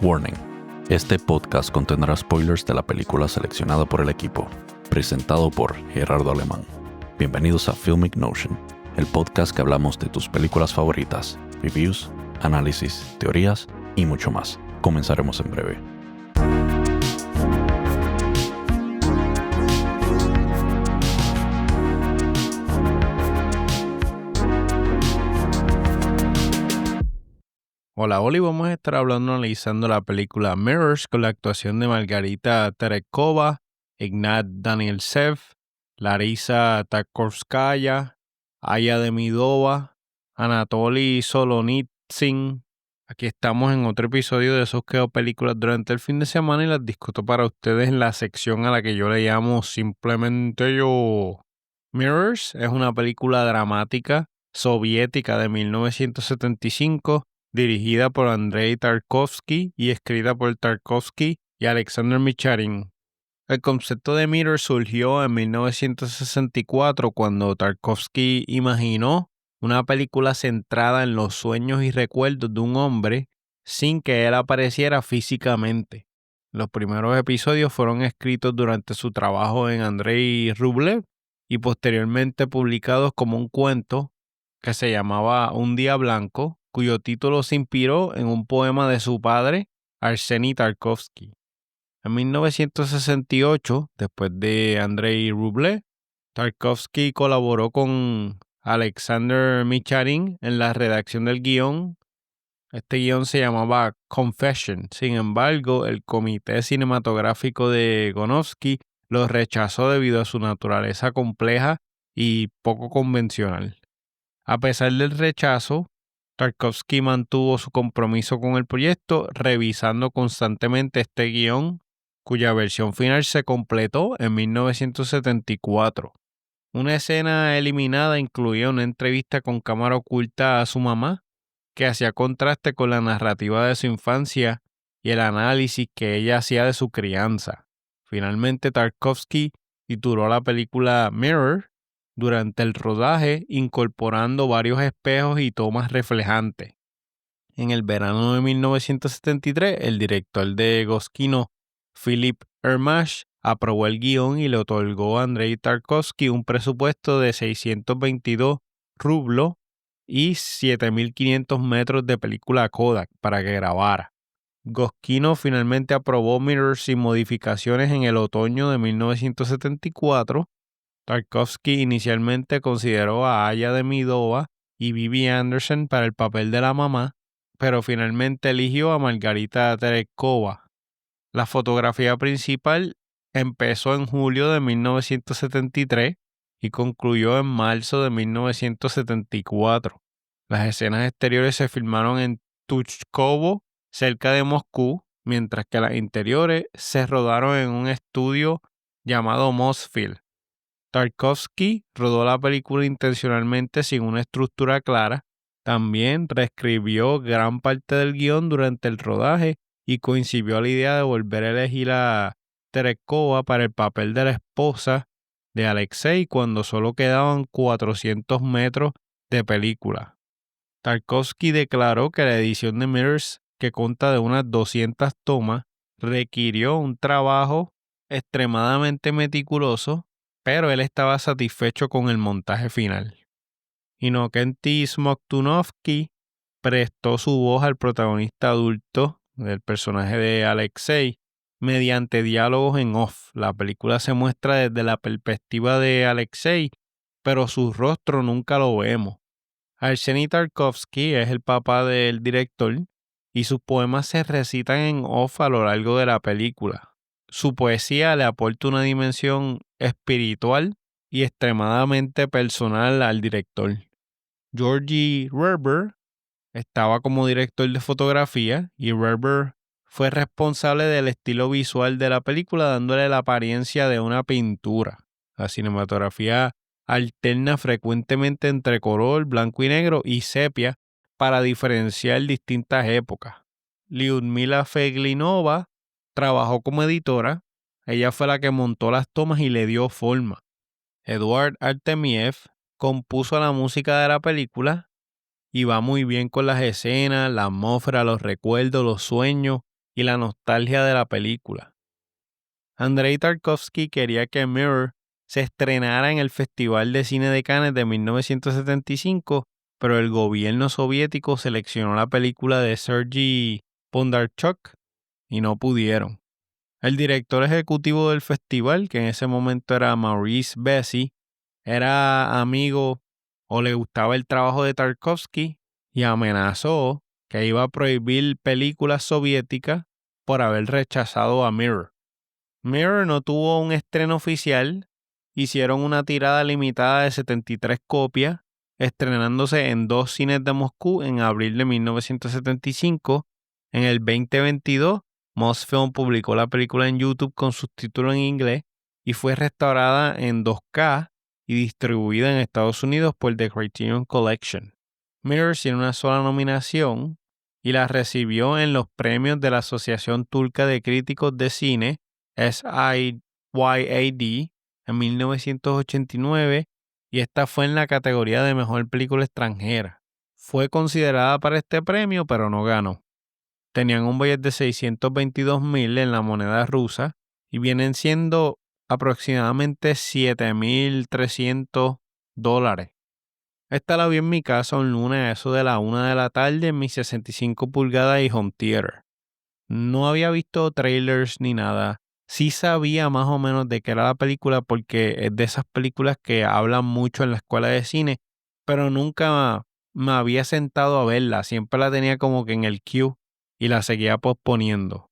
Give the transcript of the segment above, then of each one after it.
Warning. Este podcast contendrá spoilers de la película seleccionada por el equipo, presentado por Gerardo Alemán. Bienvenidos a Filmic Notion, el podcast que hablamos de tus películas favoritas, reviews, análisis, teorías y mucho más. Comenzaremos en breve. Hola, hoy vamos a estar analizando la película Mirrors con la actuación de Margarita Terekova, Ignat Danielsev, Larisa Tarkovskaya, Aya Demidova, Anatoly Solonitsyn. Aquí estamos en otro episodio de esos que veo películas durante el fin de semana y las discuto para ustedes en la sección a la que yo le llamo Simplemente Yo. Mirrors es una película dramática soviética de 1975 dirigida por Andrei Tarkovsky y escrita por Tarkovsky y Alexander Micharin. El concepto de Mirror surgió en 1964 cuando Tarkovsky imaginó una película centrada en los sueños y recuerdos de un hombre sin que él apareciera físicamente. Los primeros episodios fueron escritos durante su trabajo en Andrei Rublev y posteriormente publicados como un cuento que se llamaba Un día blanco, cuyo título se inspiró en un poema de su padre, Arseny Tarkovsky. En 1968, después de Andrei Rublev, Tarkovsky colaboró con Alexander Micharin en la redacción del guión. Este guión se llamaba Confession. Sin embargo, el comité cinematográfico de Gonovsky lo rechazó debido a su naturaleza compleja y poco convencional. A pesar del rechazo, Tarkovsky mantuvo su compromiso con el proyecto, revisando constantemente este guión, cuya versión final se completó en 1974. Una escena eliminada incluía una entrevista con cámara oculta a su mamá, que hacía contraste con la narrativa de su infancia y el análisis que ella hacía de su crianza. Finalmente, Tarkovsky tituló la película Mirror durante el rodaje, incorporando varios espejos y tomas reflejantes. En el verano de 1973, el director de Goskino, Philip Ermash, aprobó el guión y le otorgó a Andrei Tarkovsky un presupuesto de 622 rublos y 7.500 metros de película Kodak para que grabara. Goskino finalmente aprobó Mirror sin modificaciones en el otoño de 1974. Tarkovsky inicialmente consideró a Aya Demidova y Vivi Anderson para el papel de la mamá, pero finalmente eligió a Margarita Terekova. La fotografía principal empezó en julio de 1973 y concluyó en marzo de 1974. Las escenas exteriores se filmaron en Tuchkovo, cerca de Moscú, mientras que las interiores se rodaron en un estudio llamado Mosfilm. Tarkovsky rodó la película intencionalmente sin una estructura clara. También reescribió gran parte del guión durante el rodaje y concibió la idea de volver a elegir a Terekova para el papel de la esposa de Alexei cuando solo quedaban 400 metros de película. Tarkovsky declaró que la edición de Mirrors, que consta de unas 200 tomas, requirió un trabajo extremadamente meticuloso, pero él estaba satisfecho con el montaje final. Inokenti Smoktunovsky prestó su voz al protagonista adulto del personaje de Alexei mediante diálogos en off. La película se muestra desde la perspectiva de Alexei, pero su rostro nunca lo vemos. Arseny Tarkovsky es el papá del director y sus poemas se recitan en off a lo largo de la película. Su poesía le aporta una dimensión espiritual y extremadamente personal al director. Georgi Werber estaba como director de fotografía y Werber fue responsable del estilo visual de la película, dándole la apariencia de una pintura. La cinematografía alterna frecuentemente entre color, blanco y negro y sepia para diferenciar distintas épocas. Lyudmila Feglinova trabajó como editora. Ella fue la que montó las tomas y le dio forma. Eduard Artemiev compuso la música de la película y va muy bien con las escenas, la atmósfera, los recuerdos, los sueños y la nostalgia de la película. Andrei Tarkovsky quería que Mirror se estrenara en el Festival de Cine de Cannes de 1975, pero el gobierno soviético seleccionó la película de Sergei Bondarchuk y no pudieron. El director ejecutivo del festival, que en ese momento era Maurice Bessy, era amigo o le gustaba el trabajo de Tarkovsky y amenazó que iba a prohibir películas soviéticas por haber rechazado a Mirror. Mirror no tuvo un estreno oficial, hicieron una tirada limitada de 73 copias, estrenándose en 2 cines de Moscú en abril de 1975. En el 2022, Mosfilm publicó la película en YouTube con subtítulos en inglés y fue restaurada en 2K y distribuida en Estados Unidos por The Criterion Collection. Mirror tiene una sola nominación y la recibió en los premios de la Asociación Turca de Críticos de Cine, SIYAD, en 1989, y esta fue en la categoría de Mejor Película Extranjera. Fue considerada para este premio, pero no ganó. Tenían un budget de 622,000 en la moneda rusa y vienen siendo aproximadamente $7,300. Esta la vi en mi casa un lunes a eso de la 1 de la tarde en mi 65 pulgadas y home theater. No había visto trailers ni nada. Sí sabía más o menos de qué era la película porque es de esas películas que hablan mucho en la escuela de cine, pero nunca me había sentado a verla. Siempre la tenía como que en el queue y la seguía posponiendo.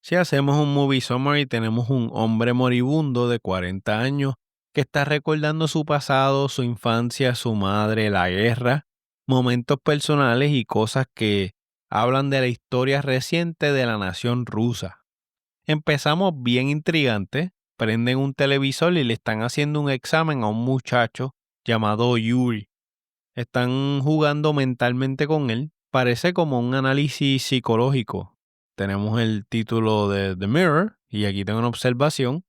Si hacemos un movie summary, tenemos un hombre moribundo de 40 años que está recordando su pasado, su infancia, su madre, la guerra, momentos personales y cosas que hablan de la historia reciente de la nación rusa. Empezamos bien intrigantes, prenden un televisor y le están haciendo un examen a un muchacho llamado Yuri. Están jugando mentalmente con él, parece como un análisis psicológico. Tenemos el título de The Mirror y aquí tengo una observación.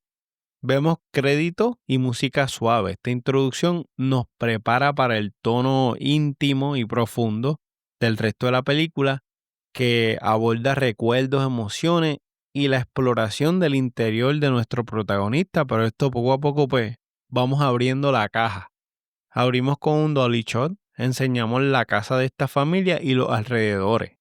Vemos crédito y música suave. Esta introducción nos prepara para el tono íntimo y profundo del resto de la película, que aborda recuerdos, emociones y la exploración del interior de nuestro protagonista, pero esto poco a poco pues vamos abriendo la caja. Abrimos con un dolly shot, enseñamos la casa de esta familia y los alrededores.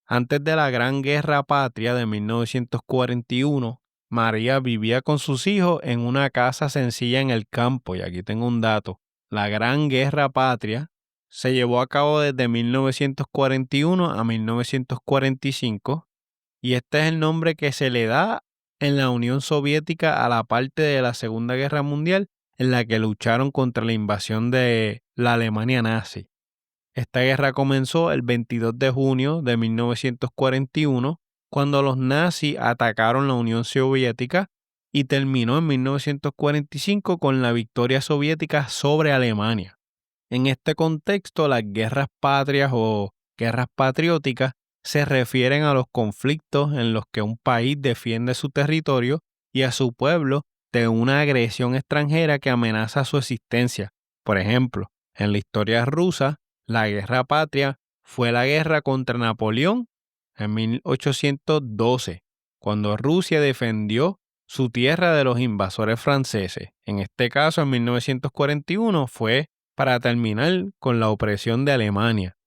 Antes de la Gran Guerra Patria de 1941, María vivía con sus hijos en una casa sencilla en el campo, y aquí tengo un dato. La Gran Guerra Patria se llevó a cabo desde 1941 a 1945, y este es el nombre que se le da en la Unión Soviética a la parte de la Segunda Guerra Mundial en la que lucharon contra la invasión de la Alemania nazi. Esta guerra comenzó el 22 de junio de 1941, cuando los nazis atacaron la Unión Soviética, y terminó en 1945 con la victoria soviética sobre Alemania. En este contexto, las guerras patrias o guerras patrióticas se refieren a los conflictos en los que un país defiende su territorio y a su pueblo de una agresión extranjera que amenaza su existencia. Por ejemplo, en la historia rusa, la guerra patria fue la guerra contra Napoleón en 1812, cuando Rusia defendió su tierra de los invasores franceses. En este caso, en 1941, fue para terminar con la opresión de Alemania.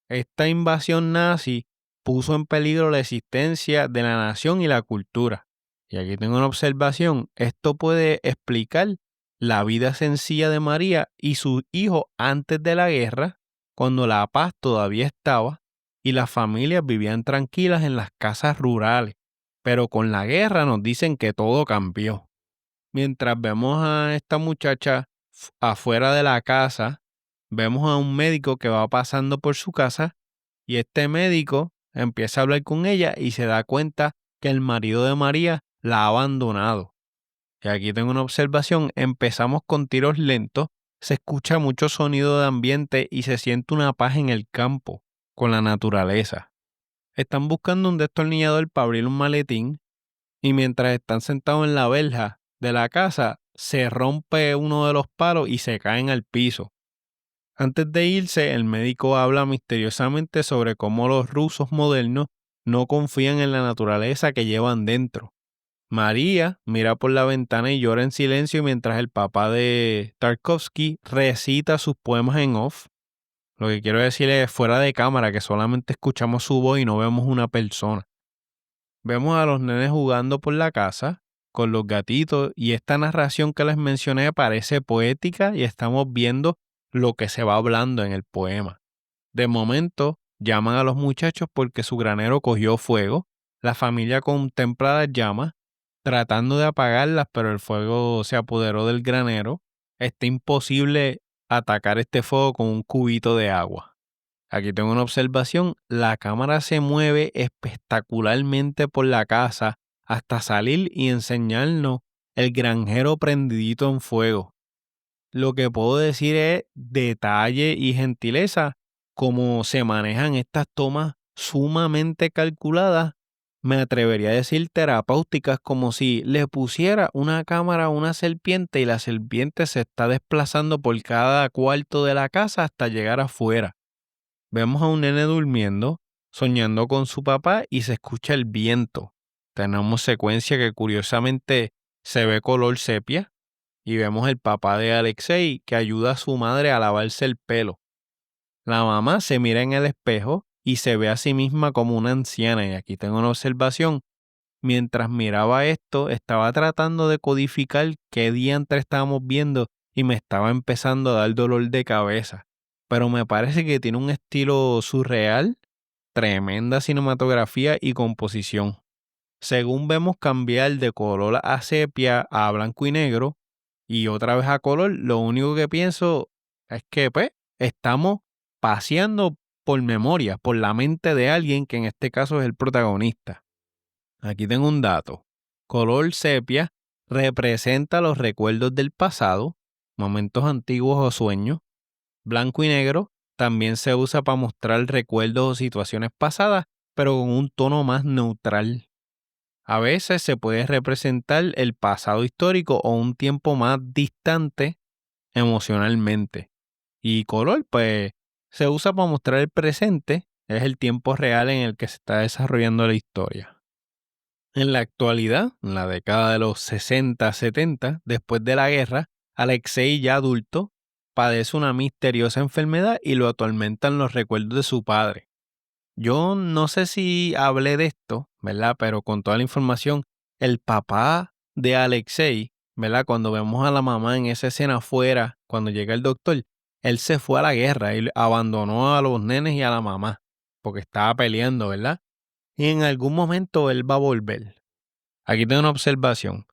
Esta invasión nazi puso en peligro la existencia de la nación y la cultura. Y aquí tengo una observación. Esto puede explicar la vida sencilla de María y sus hijos antes de la guerra, cuando la paz todavía estaba y las familias vivían tranquilas en las casas rurales. Pero con la guerra nos dicen que todo cambió. Mientras vemos a esta muchacha afuera de la casa, vemos a un médico que va pasando por su casa y este médico empieza a hablar con ella y se da cuenta que el marido de María la ha abandonado. Y aquí tengo una observación, empezamos con tiros lentos, se escucha mucho sonido de ambiente y se siente una paz en el campo, con la naturaleza. Están buscando un destornillador para abrir un maletín y mientras están sentados en la verja de la casa, se rompe uno de los palos y se caen al piso. Antes de irse, el médico habla misteriosamente sobre cómo los rusos modernos no confían en la naturaleza que llevan dentro. María mira por la ventana y llora en silencio mientras el papá de Tarkovsky recita sus poemas en off. Lo que quiero decir es fuera de cámara, que solamente escuchamos su voz y no vemos una persona. Vemos a los nenes jugando por la casa con los gatitos y esta narración que les mencioné parece poética y estamos viendo lo que se va hablando en el poema. De momento, llaman a los muchachos porque su granero cogió fuego. La familia contempla las llamas, tratando de apagarlas, pero el fuego se apoderó del granero. Está imposible atacar este fuego con un cubito de agua. Aquí tengo una observación. La cámara se mueve espectacularmente por la casa hasta salir y enseñarnos el granjero prendidito en fuego. Lo que puedo decir es detalle y gentileza, como se manejan estas tomas sumamente calculadas, me atrevería a decir terapéuticas, como si le pusiera una cámara a una serpiente y la serpiente se está desplazando por cada cuarto de la casa hasta llegar afuera. Vemos a un nene durmiendo, soñando con su papá y se escucha el viento. Tenemos secuencia que curiosamente se ve color sepia y vemos el papá de Alexei que ayuda a su madre a lavarse el pelo. La mamá se mira en el espejo y se ve a sí misma como una anciana y aquí tengo una observación. Mientras miraba esto, estaba tratando de codificar qué diantre estábamos viendo y me estaba empezando a dar dolor de cabeza. Pero me parece que tiene un estilo surreal, tremenda cinematografía y composición. Según vemos cambiar de color a sepia a blanco y negro y otra vez a color, lo único que pienso es que pues estamos paseando por memoria, por la mente de alguien que en este caso es el protagonista. Aquí tengo un dato. Color sepia representa los recuerdos del pasado, momentos antiguos o sueños. Blanco y negro también se usa para mostrar recuerdos o situaciones pasadas, pero con un tono más neutral. A veces se puede representar el pasado histórico o un tiempo más distante emocionalmente. Y color, pues, se usa para mostrar el presente, es el tiempo real en el que se está desarrollando la historia. En la actualidad, en la década de los 60-70, después de la guerra, Alexei, ya adulto, padece una misteriosa enfermedad y lo atormentan los recuerdos de su padre. Yo no sé si hablé de esto, ¿verdad? Pero con toda la información, el papá de Alexei, ¿verdad? Cuando vemos a la mamá en esa escena afuera, cuando llega el doctor, él se fue a la guerra y abandonó a los nenes y a la mamá, porque estaba peleando, ¿verdad? Y en algún momento él va a volver. Aquí tengo una observación.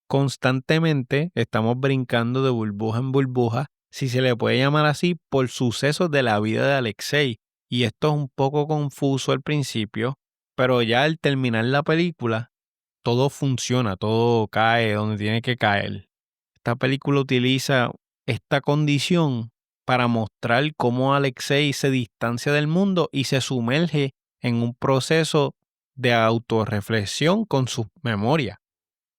Constantemente estamos brincando de burbuja en burbuja, si se le puede llamar así, por sucesos de la vida de Alexei. Y esto es un poco confuso al principio, pero ya al terminar la película, todo funciona, todo cae donde tiene que caer. Esta película utiliza esta condición para mostrar cómo Alexei se distancia del mundo y se sumerge en un proceso de autorreflexión con sus memorias.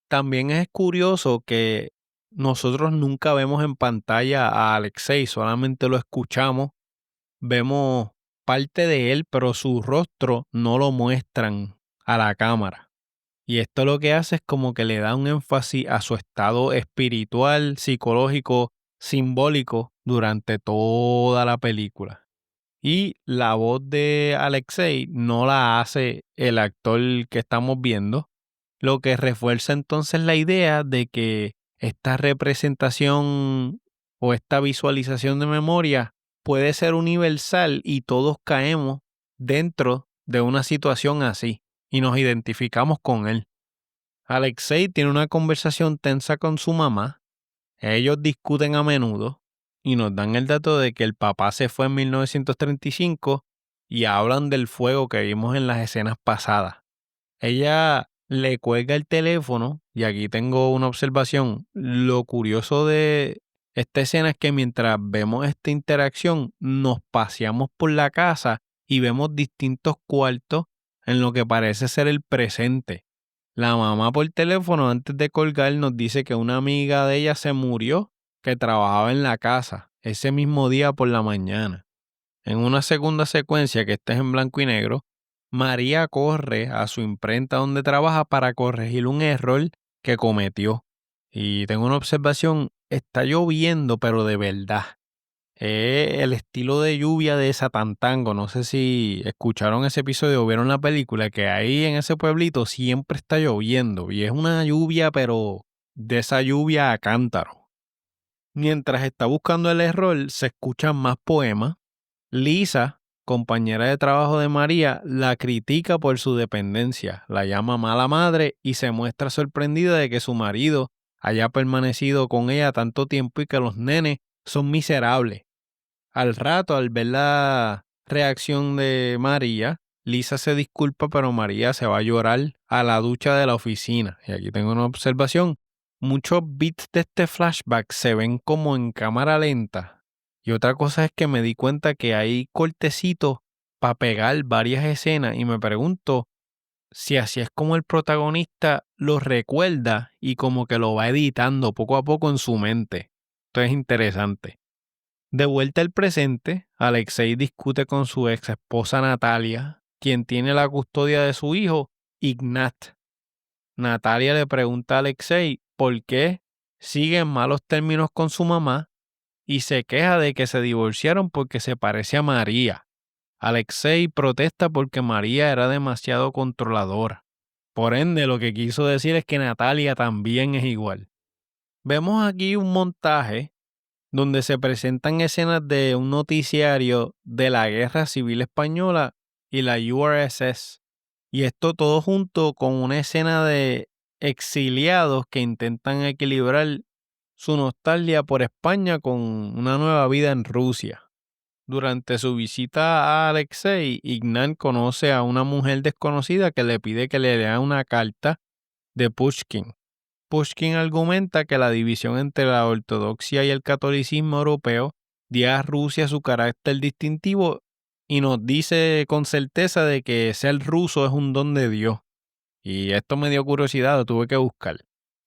También es curioso que nosotros nunca vemos en pantalla a Alexei, solamente lo escuchamos, vemos parte de él, pero su rostro no lo muestran a la cámara. Y esto lo que hace es como que le da un énfasis a su estado espiritual, psicológico, simbólico durante toda la película. Y la voz de Alexei no la hace el actor que estamos viendo, lo que refuerza entonces la idea de que esta representación o esta visualización de memoria puede ser universal y todos caemos dentro de una situación así y nos identificamos con él. Alexei tiene una conversación tensa con su mamá, ellos discuten a menudo y nos dan el dato de que el papá se fue en 1935 y hablan del fuego que vimos en las escenas pasadas. Ella le cuelga el teléfono y aquí tengo una observación. Lo curioso de esta escena es que mientras vemos esta interacción nos paseamos por la casa y vemos distintos cuartos en lo que parece ser el presente. La mamá por teléfono antes de colgar nos dice que una amiga de ella se murió que trabajaba en la casa ese mismo día por la mañana. En una segunda secuencia que esta es en blanco y negro, María corre a su imprenta donde trabaja para corregir un error que cometió. Y tengo una observación, está lloviendo, pero de verdad. El estilo de lluvia de Satantango, no sé si escucharon ese episodio o vieron la película, que ahí en ese pueblito siempre está lloviendo y es una lluvia, pero de esa lluvia a cántaro. Mientras está buscando el error, se escuchan más poemas. Lisa, compañera de trabajo de María, la critica por su dependencia, la llama mala madre y se muestra sorprendida de que su marido haya permanecido con ella tanto tiempo y que los nenes son miserables. Al rato, al ver la reacción de María, Lisa se disculpa, pero María se va a llorar a la ducha de la oficina. Y aquí tengo una observación. Muchos bits de este flashback se ven como en cámara lenta. Y otra cosa es que me di cuenta que hay cortecitos para pegar varias escenas y me pregunto si así es como el protagonista lo recuerda y como que lo va editando poco a poco en su mente. Esto es interesante. De vuelta al presente, Alexei discute con su ex esposa Natalia, quien tiene la custodia de su hijo, Ignat. Natalia le pregunta a Alexei por qué sigue en malos términos con su mamá y se queja de que se divorciaron porque se parece a María. Alexei protesta porque María era demasiado controladora. Por ende, lo que quiso decir es que Natalia también es igual. Vemos aquí un montaje donde se presentan escenas de un noticiario de la Guerra Civil Española y la URSS. Y esto todo junto con una escena de exiliados que intentan equilibrar su nostalgia por España con una nueva vida en Rusia. Durante su visita a Alexei, Ignat conoce a una mujer desconocida que le pide que le lea una carta de Pushkin. Pushkin argumenta que la división entre la ortodoxia y el catolicismo europeo dio a Rusia su carácter distintivo y nos dice con certeza de que ser ruso es un don de Dios. Y esto me dio curiosidad, lo tuve que buscar.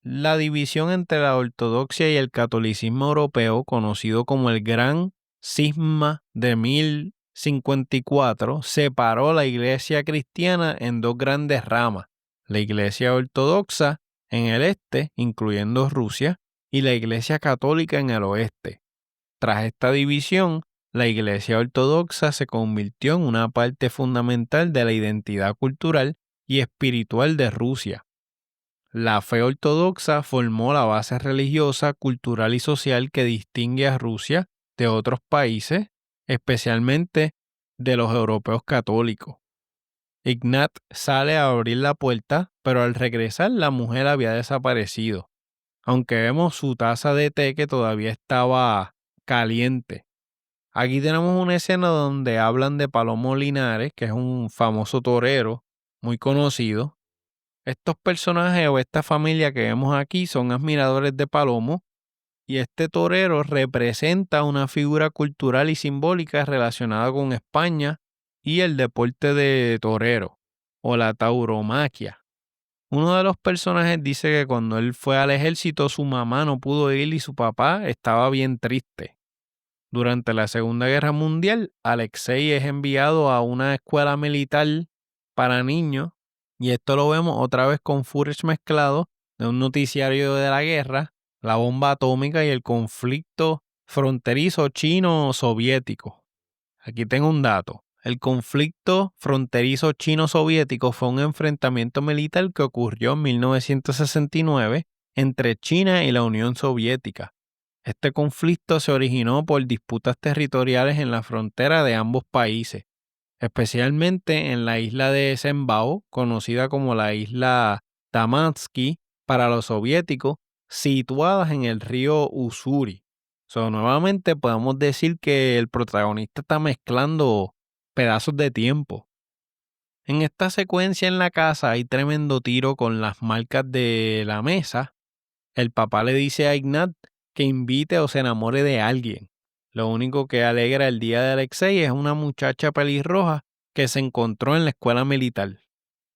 La división entre la ortodoxia y el catolicismo europeo, conocido como el Gran Cisma de 1054, separó la iglesia cristiana en dos grandes ramas, la iglesia ortodoxa en el este, incluyendo Rusia, y la iglesia católica en el oeste. Tras esta división, la iglesia ortodoxa se convirtió en una parte fundamental de la identidad cultural y espiritual de Rusia. La fe ortodoxa formó la base religiosa, cultural y social que distingue a Rusia de otros países, especialmente de los europeos católicos. Ignat sale a abrir la puerta, pero al regresar la mujer había desaparecido, aunque vemos su taza de té que todavía estaba caliente. Aquí tenemos una escena donde hablan de Palomo Linares, que es un famoso torero muy conocido. Estos personajes o esta familia que vemos aquí son admiradores de Palomo y este torero representa una figura cultural y simbólica relacionada con España y el deporte de torero o la tauromaquia. Uno de los personajes dice que cuando él fue al ejército su mamá no pudo ir y su papá estaba bien triste. Durante la Segunda Guerra Mundial, Alexei es enviado a una escuela militar para niños y esto lo vemos otra vez con footage mezclado de un noticiario de la guerra, la bomba atómica y el conflicto fronterizo chino-soviético. Aquí tengo un dato. El conflicto fronterizo chino-soviético fue un enfrentamiento militar que ocurrió en 1969 entre China y la Unión Soviética. Este conflicto se originó por disputas territoriales en la frontera de ambos países, especialmente en la isla de Sembao, conocida como la isla Tamansky para los soviéticos, situadas en el río Usuri. Nuevamente podemos decir que el protagonista está mezclando pedazos de tiempo. En esta secuencia en la casa hay tremendo tiro con las marcas de la mesa. El papá le dice a Ignat que invite o se enamore de alguien. Lo único que alegra el día de Alexei es una muchacha pelirroja que se encontró en la escuela militar.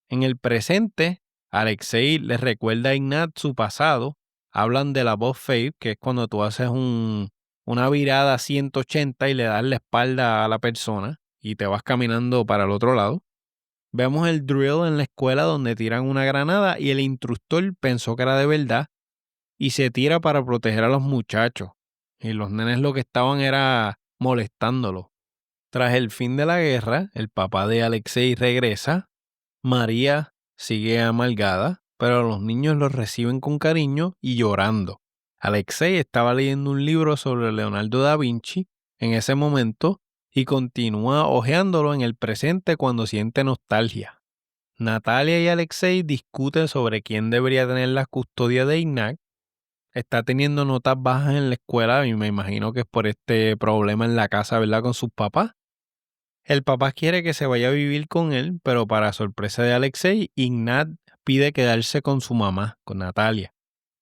En el presente, Alexei le recuerda a Ignat su pasado. Hablan de la boss fade, que es cuando tú haces una virada 180 y le das la espalda a la persona y te vas caminando para el otro lado. Vemos el drill en la escuela donde tiran una granada y el instructor pensó que era de verdad y se tira para proteger a los muchachos. Y los nenes lo que estaban era molestándolo. Tras el fin de la guerra, el papá de Alexei regresa. María sigue amargada, pero los niños los reciben con cariño y llorando. Alexei estaba leyendo un libro sobre Leonardo da Vinci en ese momento y continúa hojeándolo en el presente cuando siente nostalgia. Natalia y Alexei discuten sobre quién debería tener la custodia de Ignat. Está teniendo notas bajas en la escuela y me imagino que es por este problema en la casa, ¿verdad? Con sus papás. El papá quiere que se vaya a vivir con él, pero para sorpresa de Alexei, Ignat pide quedarse con su mamá, con Natalia.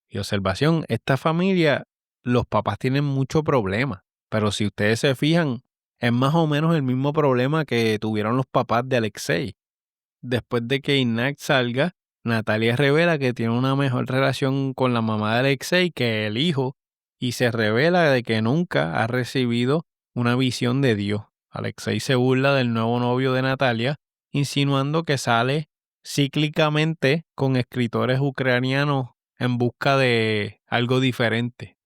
Y observación, esta familia, los papás tienen mucho problema, pero si ustedes se fijan, es más o menos el mismo problema que tuvieron los papás de Alexei. Después de que Ignat salga, Natalia revela que tiene una mejor relación con la mamá de Alexei que el hijo y se revela de que nunca ha recibido una visión de Dios. Alexei se burla del nuevo novio de Natalia, insinuando que sale cíclicamente con escritores ucranianos en busca de algo diferente.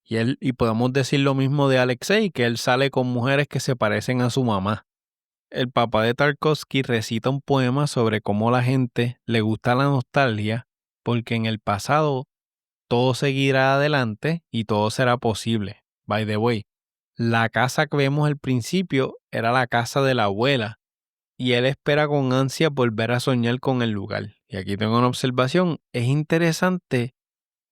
Y podemos decir lo mismo de Alexei, que él sale con mujeres que se parecen a su mamá. El papá de Tarkovsky recita un poema sobre cómo la gente le gusta la nostalgia, porque en el pasado todo seguirá adelante y todo será posible. By the way, la casa que vemos al principio era la casa de la abuela y él espera con ansia volver a soñar con el lugar. Y aquí tengo una observación, es interesante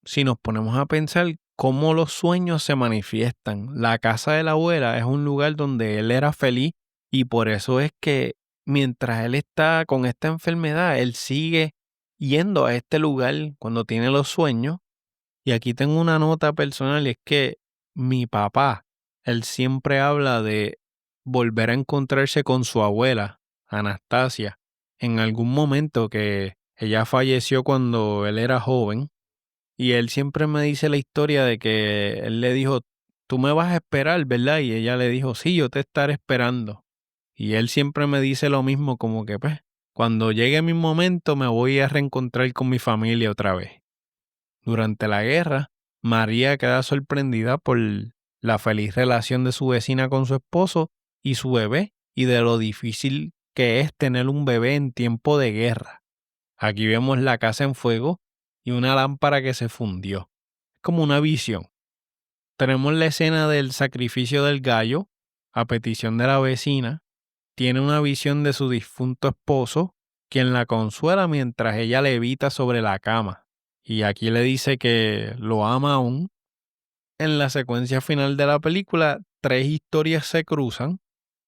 si nos ponemos a pensar cómo los sueños se manifiestan. La casa de la abuela es un lugar donde él era feliz y por eso es que mientras él está con esta enfermedad, él sigue yendo a este lugar cuando tiene los sueños. Y aquí tengo una nota personal y es que mi papá, él siempre habla de volver a encontrarse con su abuela, Anastasia, en algún momento que ella falleció cuando él era joven y él siempre me dice la historia de que él le dijo, tú me vas a esperar, ¿verdad? Y ella le dijo, sí, yo te estaré esperando. Y él siempre me dice lo mismo, como que pues, cuando llegue mi momento me voy a reencontrar con mi familia otra vez. Durante la guerra, María queda sorprendida por la feliz relación de su vecina con su esposo y su bebé y de lo difícil que es tener un bebé en tiempo de guerra. Aquí vemos la casa en fuego y una lámpara que se fundió. Es como una visión. Tenemos la escena del sacrificio del gallo a petición de la vecina. Tiene una visión de su difunto esposo, quien la consuela mientras ella levita sobre la cama. Y aquí le dice que lo ama aún. En la secuencia final de la película, tres historias se cruzan.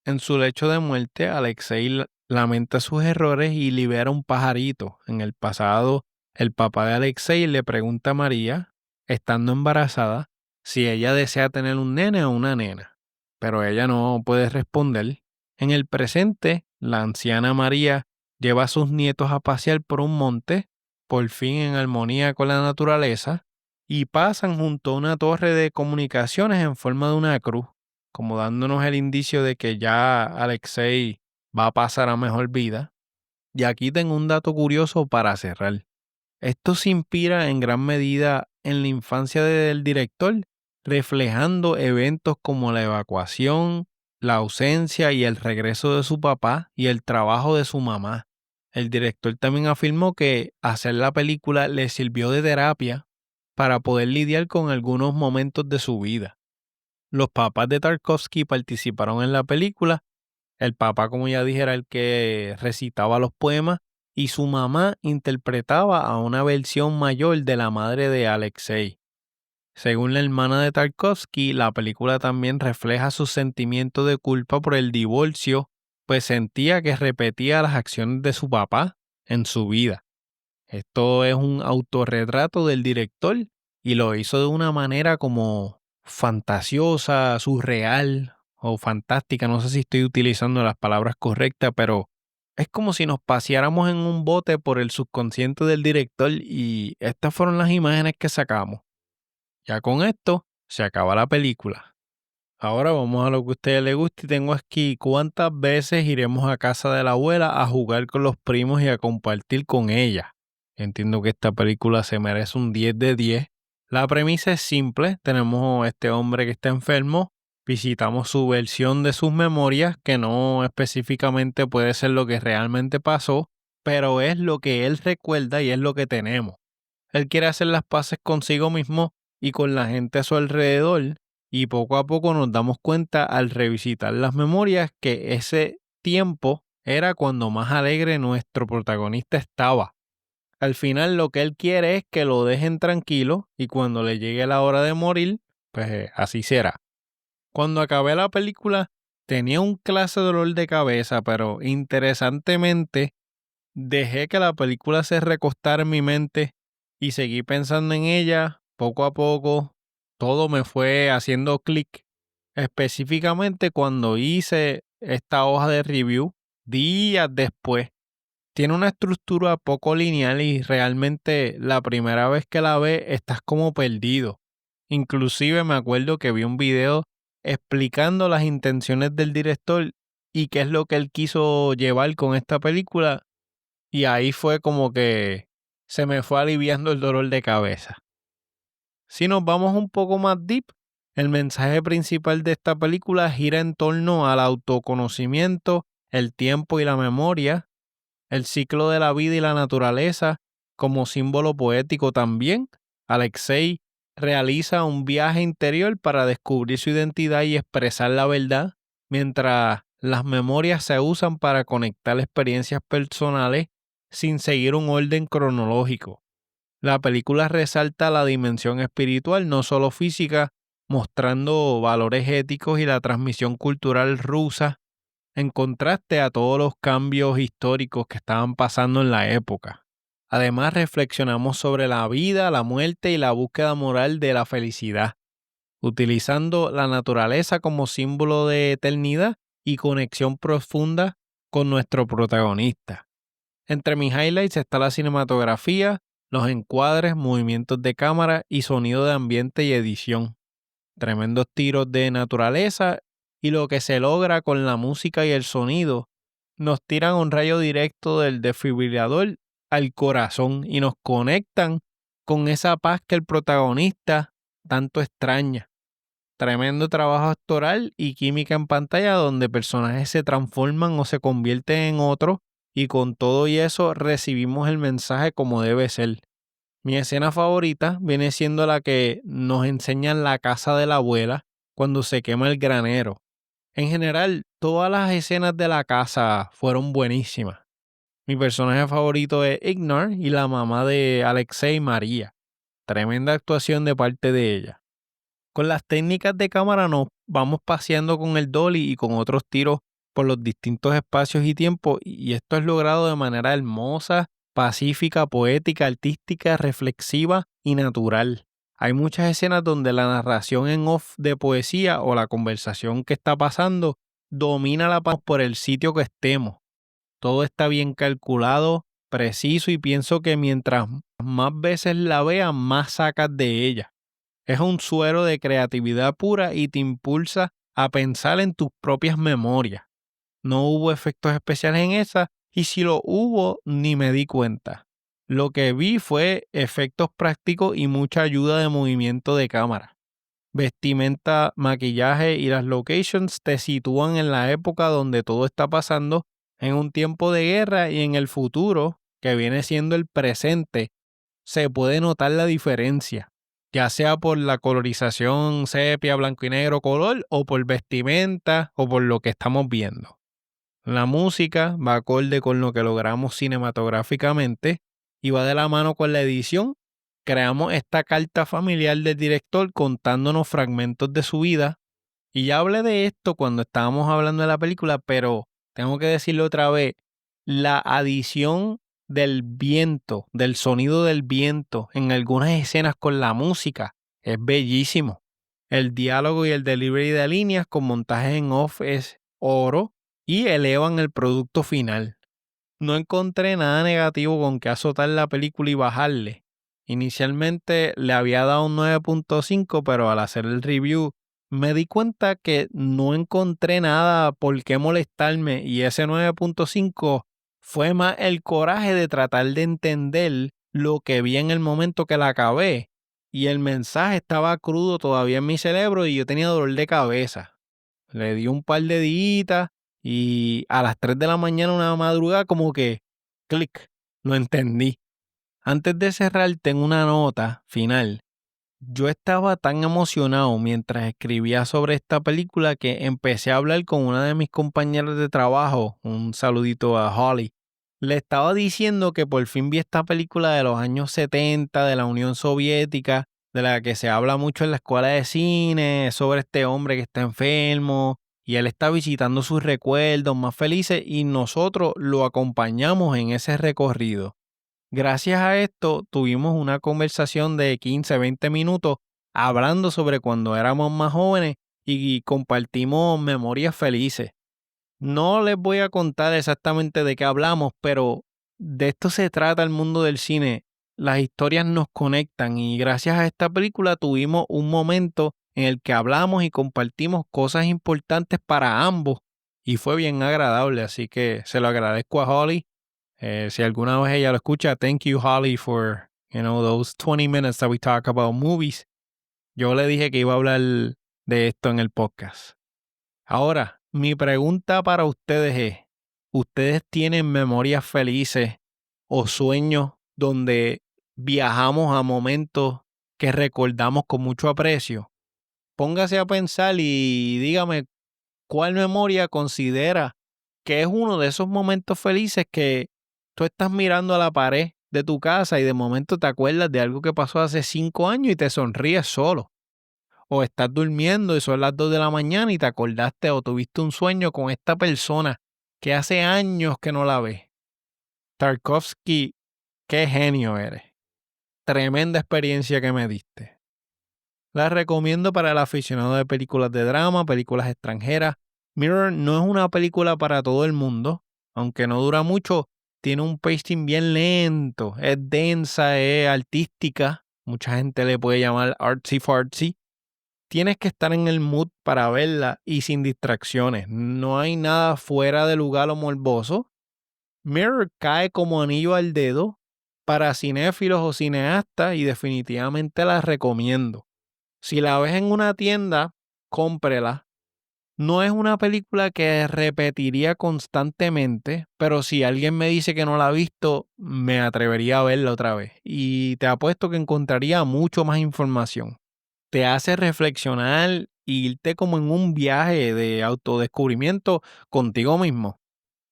En su lecho de muerte, Alexei lamenta sus errores y libera un pajarito. En el pasado, el papá de Alexei le pregunta a María, estando embarazada, si ella desea tener un nene o una nena, pero ella no puede responder. En el presente, la anciana María lleva a sus nietos a pasear por un monte, por fin en armonía con la naturaleza, y pasan junto a una torre de comunicaciones en forma de una cruz, como dándonos el indicio de que ya Alexei va a pasar a mejor vida. Y aquí tengo un dato curioso para cerrar. Esto se inspira en gran medida en la infancia del director, reflejando eventos como la evacuación, la ausencia y el regreso de su papá y el trabajo de su mamá. El director también afirmó que hacer la película le sirvió de terapia para poder lidiar con algunos momentos de su vida. Los papás de Tarkovsky participaron en la película. El papá, como ya dije, era el que recitaba los poemas y su mamá interpretaba a una versión mayor de la madre de Alexei. Según la hermana de Tarkovsky, la película también refleja su sentimiento de culpa por el divorcio, pues sentía que repetía las acciones de su papá en su vida. Esto es un autorretrato del director y lo hizo de una manera como fantasiosa, surreal o fantástica. No sé si estoy utilizando las palabras correctas, pero es como si nos paseáramos en un bote por el subconsciente del director y estas fueron las imágenes que sacamos. Ya con esto se acaba la película. Ahora vamos a lo que a ustedes les gusta y tengo aquí cuántas veces iremos a casa de la abuela a jugar con los primos y a compartir con ella. Entiendo que esta película se merece un 10 de 10. La premisa es simple, tenemos a este hombre que está enfermo, visitamos su versión de sus memorias, que no específicamente puede ser lo que realmente pasó, pero es lo que él recuerda y es lo que tenemos. Él quiere hacer las paces consigo mismo y con la gente a su alrededor, y poco a poco nos damos cuenta al revisitar las memorias que ese tiempo era cuando más alegre nuestro protagonista estaba. Al final lo que él quiere es que lo dejen tranquilo y cuando le llegue la hora de morir, pues así será. Cuando acabé la película tenía un clase de dolor de cabeza, pero interesantemente dejé que la película se recostara en mi mente y seguí pensando en ella poco a poco. Todo me fue haciendo clic, específicamente cuando hice esta hoja de review días después. Tiene una estructura poco lineal y realmente la primera vez que la ves estás como perdido. Inclusive me acuerdo que vi un video explicando las intenciones del director y qué es lo que él quiso llevar con esta película y ahí fue como que se me fue aliviando el dolor de cabeza. Si nos vamos un poco más deep, el mensaje principal de esta película gira en torno al autoconocimiento, el tiempo y la memoria, el ciclo de la vida y la naturaleza como símbolo poético también. Alexei realiza un viaje interior para descubrir su identidad y expresar la verdad, mientras las memorias se usan para conectar experiencias personales sin seguir un orden cronológico. La película resalta la dimensión espiritual, no solo física, mostrando valores éticos y la transmisión cultural rusa en contraste a todos los cambios históricos que estaban pasando en la época. Además, reflexionamos sobre la vida, la muerte y la búsqueda moral de la felicidad, utilizando la naturaleza como símbolo de eternidad y conexión profunda con nuestro protagonista. Entre mis highlights está la cinematografía, los encuadres, movimientos de cámara y sonido de ambiente y edición. Tremendos tiros de naturaleza y lo que se logra con la música y el sonido nos tiran un rayo directo del desfibrilador al corazón y nos conectan con esa paz que el protagonista tanto extraña. Tremendo trabajo actoral y química en pantalla donde personajes se transforman o se convierten en otros y con todo y eso recibimos el mensaje como debe ser. Mi escena favorita viene siendo la que nos enseña en la casa de la abuela cuando se quema el granero. En general, todas las escenas de la casa fueron buenísimas. Mi personaje favorito es Ignor y la mamá de Alexei, María. Tremenda actuación de parte de ella. Con las técnicas de cámara nos vamos paseando con el dolly y con otros tiros por los distintos espacios y tiempos y esto es logrado de manera hermosa, pacífica, poética, artística, reflexiva y natural. Hay muchas escenas donde la narración en off de poesía o la conversación que está pasando domina la paz por el sitio que estemos. Todo está bien calculado, preciso y pienso que mientras más veces la veas, más sacas de ella. Es un suero de creatividad pura y te impulsa a pensar en tus propias memorias. No hubo efectos especiales en esa y si lo hubo ni me di cuenta. Lo que vi fue efectos prácticos y mucha ayuda de movimiento de cámara. Vestimenta, maquillaje y las locations te sitúan en la época donde todo está pasando, en un tiempo de guerra y en el futuro, que viene siendo el presente, se puede notar la diferencia, ya sea por la colorización sepia, blanco y negro, color, o por vestimenta, o por lo que estamos viendo. La música va acorde con lo que logramos cinematográficamente y va de la mano con la edición. Creamos esta carta familiar del director contándonos fragmentos de su vida. Y ya hablé de esto cuando estábamos hablando de la película, pero tengo que decirlo otra vez. La adición del viento, del sonido del viento en algunas escenas con la música es bellísimo. El diálogo y el delivery de líneas con montajes en off es oro y elevan el producto final. No encontré nada negativo con que azotar la película y bajarle. Inicialmente le había dado un 9.5, pero al hacer el review me di cuenta que no encontré nada por qué molestarme y ese 9.5 fue más el coraje de tratar de entender lo que vi en el momento que la acabé. Y el mensaje estaba crudo todavía en mi cerebro y yo tenía dolor de cabeza. Le di un par de días y a las 3 de la mañana, una madrugada, como que clic, lo entendí. Antes de cerrar, tengo una nota final. Yo estaba tan emocionado mientras escribía sobre esta película que empecé a hablar con una de mis compañeras de trabajo, un saludito a Holly. Le estaba diciendo que por fin vi esta película de los años 70 de la Unión Soviética, de la que se habla mucho en la escuela de cine, sobre este hombre que está enfermo y él está visitando sus recuerdos más felices y nosotros lo acompañamos en ese recorrido. Gracias a esto tuvimos una conversación de 15, 20 minutos hablando sobre cuando éramos más jóvenes y compartimos memorias felices. No les voy a contar exactamente de qué hablamos, pero de esto se trata el mundo del cine. Las historias nos conectan y gracias a esta película tuvimos un momento en el que hablamos y compartimos cosas importantes para ambos y fue bien agradable, así que se lo agradezco a Holly. Si alguna vez ella lo escucha, thank you, Holly, for, those 20 minutes that we talk about movies. Yo le dije que iba a hablar de esto en el podcast. Ahora, mi pregunta para ustedes es, ¿ustedes tienen memorias felices o sueños donde viajamos a momentos que recordamos con mucho aprecio? Póngase a pensar y dígame cuál memoria considera que es uno de esos momentos felices que tú estás mirando a la pared de tu casa y de momento te acuerdas de algo que pasó hace 5 años y te sonríes solo. O estás durmiendo y son las 2 de la mañana y te acordaste o tuviste un sueño con esta persona que hace años que no la ves. Tarkovsky, qué genio eres. Tremenda experiencia que me diste. La recomiendo para el aficionado de películas de drama, películas extranjeras. Mirror no es una película para todo el mundo, aunque no dura mucho, tiene un pacing bien lento, es densa, es artística, mucha gente le puede llamar artsy-fartsy. Tienes que estar en el mood para verla y sin distracciones, no hay nada fuera de lugar o morboso. Mirror cae como anillo al dedo para cinéfilos o cineastas y definitivamente la recomiendo. Si la ves en una tienda, cómprela. No es una película que repetiría constantemente, pero si alguien me dice que no la ha visto, me atrevería a verla otra vez. Y te apuesto que encontraría mucho más información. Te hace reflexionar e irte como en un viaje de autodescubrimiento contigo mismo.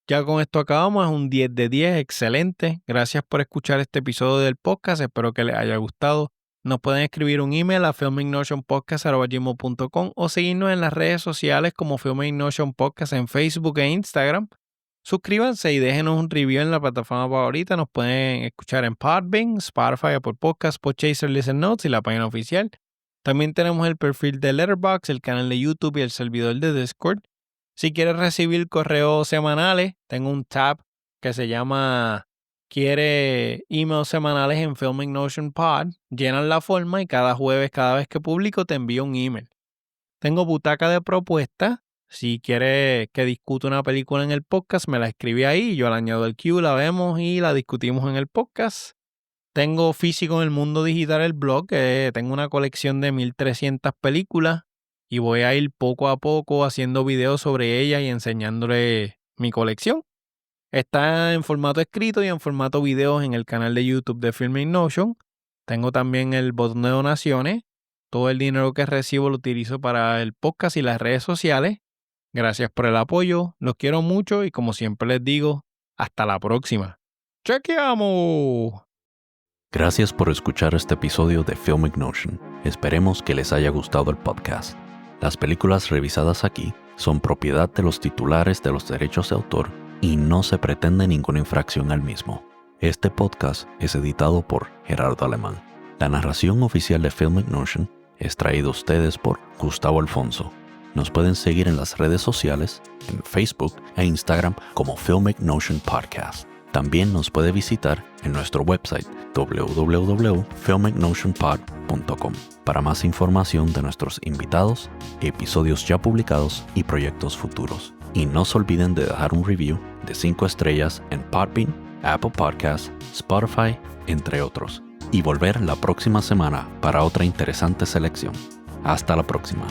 Ya con esto acabamos, es un 10 de 10, excelente. Gracias por escuchar este episodio del podcast, espero que les haya gustado. Nos pueden escribir un email a filmingnotionpodcast@gmail.com o seguirnos en las redes sociales como Filming Notion Podcast en Facebook e Instagram. Suscríbanse y déjenos un review en la plataforma favorita. Nos pueden escuchar en Podbean, Spotify, Apple Podcasts, Podchaser, Listen Notes y la página oficial. También tenemos el perfil de Letterboxd, el canal de YouTube y el servidor de Discord. Si quieres recibir correos semanales, tengo un tab que se llama ¿Quiere emails semanales en Filming Notion Pod? Llenan la forma y cada jueves, cada vez que publico, te envío un email. Tengo butaca de propuestas. Si quieres que discuta una película en el podcast, me la escribe ahí. Yo le añado el cue, la vemos y la discutimos en el podcast. Tengo físico en el mundo digital el blog, que tengo una colección de 1300 películas y voy a ir poco a poco haciendo videos sobre ellas y enseñándole mi colección. Está en formato escrito y en formato videos en el canal de YouTube de Filming Notion. Tengo también el botón de donaciones. Todo el dinero que recibo lo utilizo para el podcast y las redes sociales. Gracias por el apoyo. Los quiero mucho y como siempre les digo, hasta la próxima. ¡Chequeamos! Gracias por escuchar este episodio de Filming Notion. Esperemos que les haya gustado el podcast. Las películas revisadas aquí son propiedad de los titulares de los derechos de autor y no se pretende ninguna infracción al mismo. Este podcast es editado por Gerardo Alemán. La narración oficial de Filming Notion es traída a ustedes por Gustavo Alfonso. Nos pueden seguir en las redes sociales, en Facebook e Instagram como Filming Notion Podcast. También nos puede visitar en nuestro website www.filmicnotionpod.com para más información de nuestros invitados, episodios ya publicados y proyectos futuros. Y no se olviden de dejar un review de 5 estrellas en Podbean, Apple Podcasts, Spotify, entre otros. Y volver la próxima semana para otra interesante selección. Hasta la próxima.